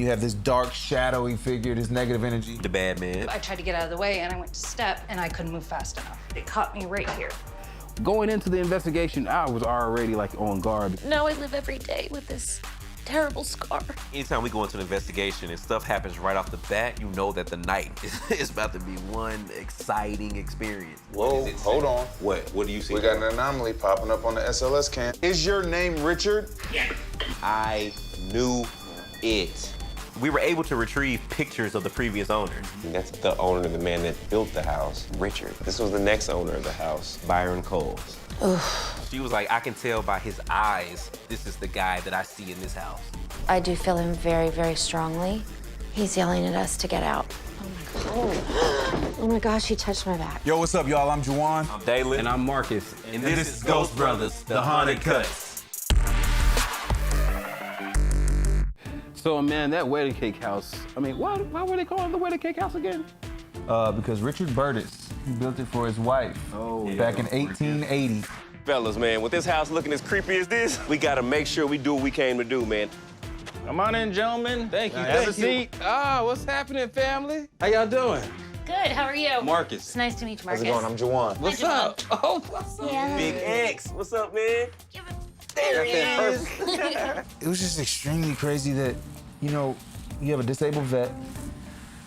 you have this dark, shadowy figure, this negative energy. The bad man. I tried to get out of the way and I went to step and I couldn't move fast enough. It caught me right here. Going into the investigation, I was already like on guard. Now I live every day with this terrible scar. Anytime we go into an investigation and stuff happens right off the bat, you know that the night is about to be one exciting experience. Whoa, hold on. What? What do you see? We got an anomaly popping up on the SLS cam. Is your name Richard? Yeah. I knew it. We were able to retrieve pictures of the previous owner. And that's the owner, the man that built the house, Richard. This was the next owner of the house, Byron Coles. She was like, I can tell by his eyes, this is the guy that I see in this house. I do feel him very, very strongly. He's yelling at us to get out. Oh my gosh, he touched my back. Yo, what's up, y'all? I'm Juwan. I'm Dalen. And I'm Marcus. And this is Ghost Brothers, the Haunted Cuts. So, man, that wedding cake house, I mean, why were they calling it the wedding cake house again? Because Richard Burtis, he built it for his wife back in 1880. Fellas, man, with this house looking as creepy as this, we gotta make sure we do what we came to do, man. Come on in, gentlemen. Thank you. Have a seat. Ah, what's happening, family? How y'all doing? Good, how are you? Marcus. It's nice to meet you, Marcus. How's it going? I'm Juwan. What's up? Oh, what's up? Yeah. Big X, what's up, man? There he is. It was just extremely crazy that, you know, you have a disabled vet,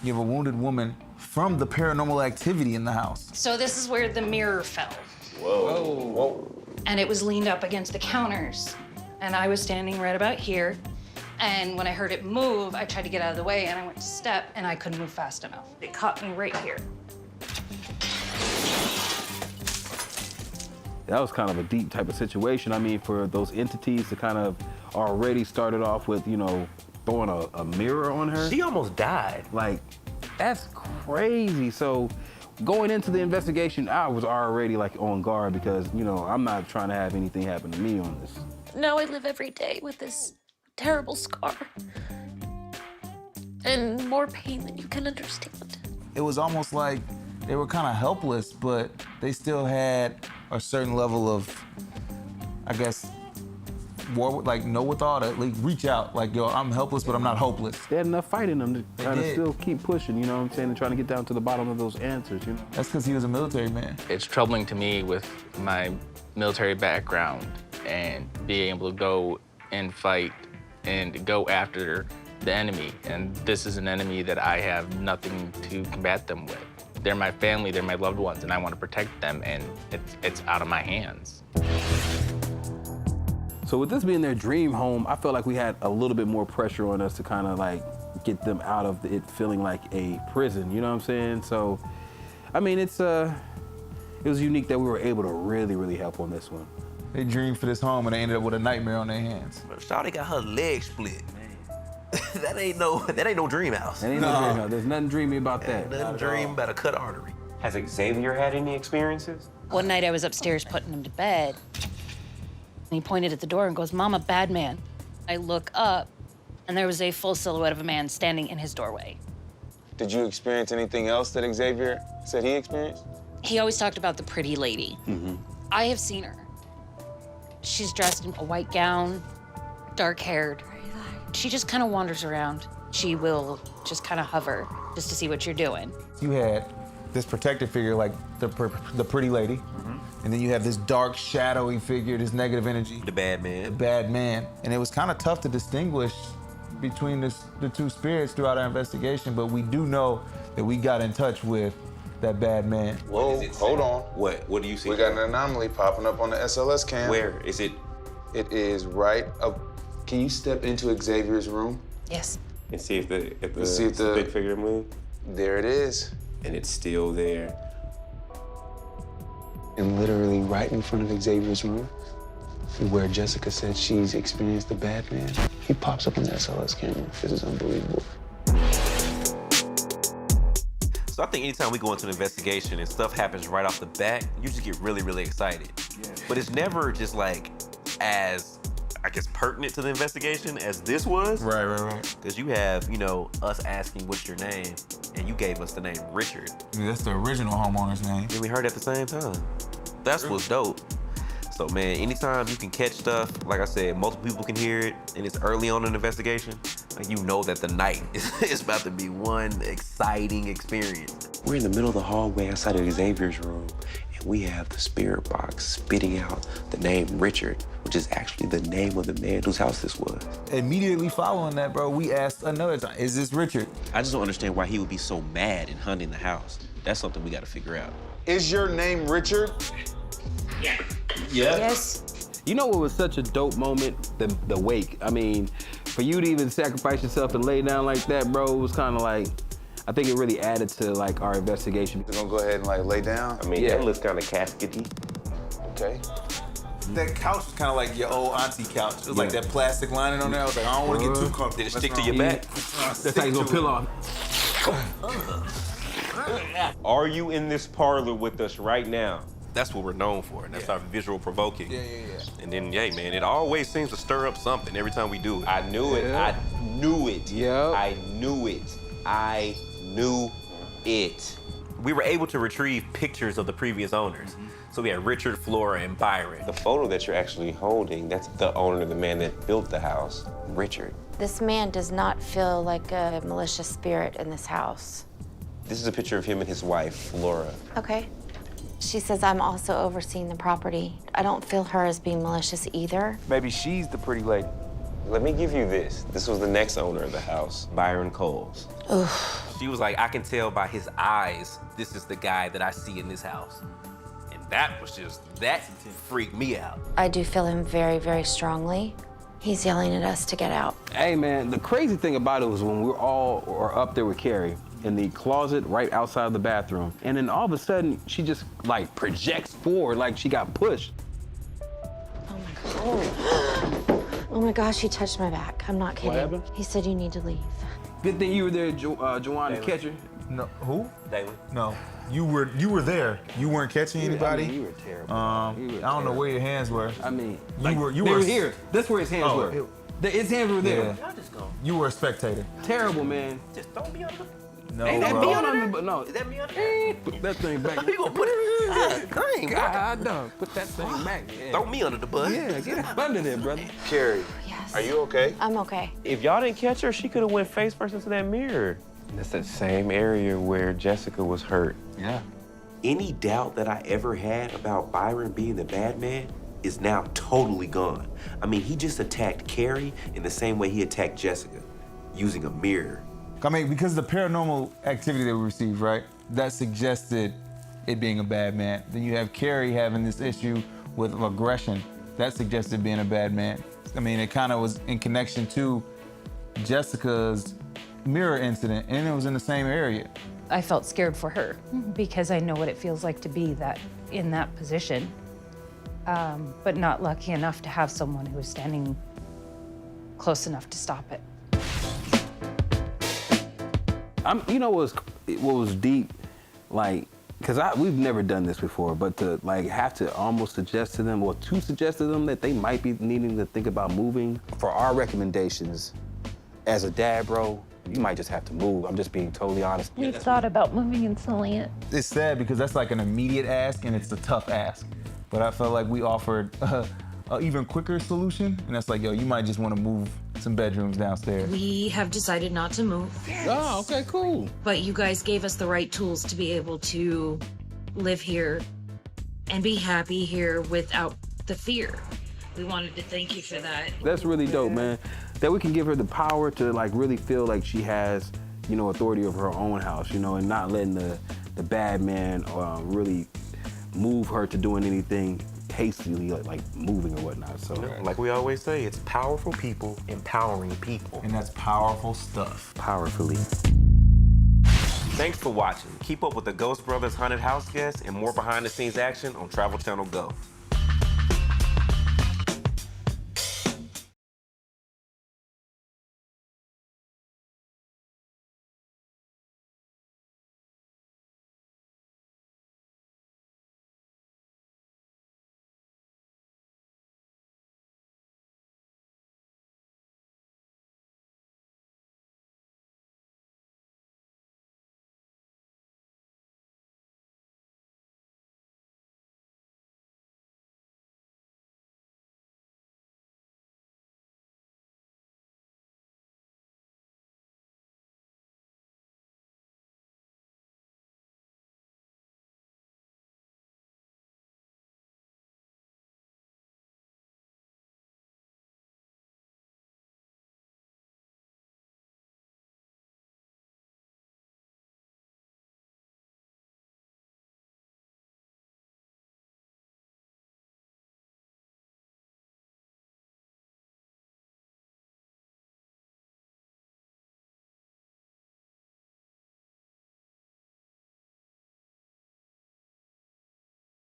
you have a wounded woman from the paranormal activity in the house. So this is where the mirror fell. Whoa. And it was leaned up against the counters. And I was standing right about here. And when I heard it move, I tried to get out of the way and I went to step and I couldn't move fast enough. It caught me right here. That was kind of a deep type of situation. I mean, for those entities to kind of already started off with, you know, throwing a mirror on her. She almost died. Like, that's crazy. So going into the investigation, I was already like on guard because, you know, I'm not trying to have anything happen to me on this. Now I live every day with this terrible scar. And more pain than you can understand. It was almost like they were kind of helpless, but they still had a certain level of, I guess, know withal to like reach out. Like, yo, I'm helpless, but I'm not hopeless. They had enough fight in them to kind of did. still keep pushing, you know what I'm saying, and trying to get down to the bottom of those answers, you know? That's because he was a military man. It's troubling to me with my military background and being able to go and fight and go after the enemy. And this is an enemy that I have nothing to combat them with. They're my family, they're my loved ones, and I want to protect them, and it's out of my hands. So with this being their dream home, I felt like we had a little bit more pressure on us to kind of like get them out of it feeling like a prison, you know what I'm saying? So, I mean, it was unique that we were able to really, really help on this one. They dreamed for this home and they ended up with a nightmare on their hands. Shawty got her leg split. that ain't no dream house. That ain't no dream house. There's nothing dreamy about that. Nothing dream about a cut artery. Has Xavier had any experiences? One night I was upstairs putting him to bed. And he pointed at the door and goes, "Mama, bad man." I look up and there was a full silhouette of a man standing in his doorway. Did you experience anything else that Xavier said he experienced? He always talked about the pretty lady. I have seen her. She's dressed in a white gown, dark-haired. She just kind of wanders around. She will just kind of hover just to see what you're doing. You had this protective figure like the pretty lady, and then you have this dark, shadowy figure, this negative energy. The bad man. The bad man. And it was kind of tough to distinguish between the two spirits throughout our investigation, but we do know that we got in touch with that bad man. Whoa, hold on. What do you see? We got an anomaly popping up on the SLS cam. Where is it? It is right up. Can you step into Xavier's room? Yes. And see if the see if the big figure moved? There it is. And it's still there. And literally right in front of Xavier's room, where Jessica said she's experienced the bad man, he pops up on the SLS camera. This is unbelievable. So I think anytime we go into an investigation and stuff happens right off the bat, you just get really, really excited. Yeah. But it's never just like as, I guess, pertinent to the investigation as this was. Right. Because you have, you know, us asking what's your name, and you gave us the name Richard. Yeah, that's the original homeowner's name. And we heard it at the same time. That's what's dope. So man, anytime you can catch stuff, like I said, multiple people can hear it, and it's early on in the investigation, Like, you know that the night is about to be one exciting experience. We're in the middle of the hallway outside of Xavier's room, and we have the spirit box spitting out the name Richard, which is actually the name of the man whose house this was. Immediately following that, bro, we asked another time, is this Richard? I just don't understand why he would be so mad and hunting the house. That's something we gotta figure out. Is your name Richard? Yes. You know what was such a dope moment? The wake. I mean, for you to even sacrifice yourself and lay down like that, bro, it was kind of like, I think it really added to like our investigation. We're gonna go ahead and like lay down. I mean, Yeah. that looks kind of caskety. Okay. That couch was kind of like your old auntie couch. It was like that plastic lining on there. I was like, I don't want to get too comfortable. Did it stick to your back? That's how you gonna peel off. Are you in this parlor with us right now? That's what we're known for. That's our visual provoking. Yeah. And then, yeah, man, it always seems to stir up something every time we do it. I knew it. Yeah. I knew it. Yep. I knew it. I knew it. We were able to retrieve pictures of the previous owners. So we had Richard, Flora, and Byron. The photo that you're actually holding, that's the owner, the man that built the house, Richard. This man does not feel like a malicious spirit in this house. This is a picture of him and his wife, Flora. Okay. She says I'm also overseeing the property. I don't feel her as being malicious either. Maybe she's the pretty lady. Let me give you this. This was the next owner of the house, Byron Coles. She was like, I can tell by his eyes, this is the guy that I see in this house. And that freaked me out. I do feel him very, very strongly. He's yelling at us to get out. Hey man, the crazy thing about it was when we were up there with Carrie in the closet right outside of the bathroom, and then all of a sudden she just like projects forward like she got pushed. Oh my gosh, he touched my back. I'm not kidding. happened? He said you need to leave. Good thing you were there, Juwan, to catch her. No, who? Dalen. No, you were there. You weren't catching anybody. I mean, you were terrible. I don't know where your hands were. I mean, You were- they were here. That's where his hands Oh, were. His hands were there. Yeah. You were a spectator. Terrible, man. Just throw me under. No, Ain't that bro. me on me? But no. Is that me under? Put that thing back. You gonna put it? Dang, God, no. Put that thing back. Yeah. throw me under the bus. Yeah, get up under there, brother. Carrie, Yes. are you okay? I'm okay. If y'all didn't catch her, she could have went face first into that mirror. That's that same area where Jessica was hurt. Yeah. Any doubt that I ever had about Byron being the bad man is now totally gone. I mean, he just attacked Carrie in the same way he attacked Jessica, using a mirror. I mean, because of the paranormal activity that we received, right? That suggested it being a bad man. Then you have Carrie having this issue with aggression. That suggested being a bad man. I mean, it kind of was in connection to Jessica's mirror incident, and it was in the same area. I felt scared for her because I know what it feels like to be in that position, but not lucky enough to have someone who was standing close enough to stop it. You know what was deep, like, because we've never done this before, but to like have to almost suggest to them, or to suggest to them that they might be needing to think about moving. For our recommendations, as a dad, bro, you might just have to move. I'm just being totally honest. We've thought about moving and selling it. It's sad because that's like an immediate ask, and it's a tough ask. But I felt like we offered an even quicker solution, and that's like, yo, you might just want to move some bedrooms downstairs. We have decided not to move, Oh, okay, cool. but you guys gave us the right tools to be able to live here and be happy here without the fear. We wanted to thank you for that. That's really dope, man. That we can give her the power to like really feel like she has, you know, authority over her own house, you know, and not letting the bad man really move her to doing anything hastily, like moving or whatnot. So, Like we always say, it's powerful people empowering people. And that's powerful stuff. powerfully. Thanks for watching. Keep up with the Ghost Brothers Haunted House guests and more behind the scenes action on Travel Channel Go.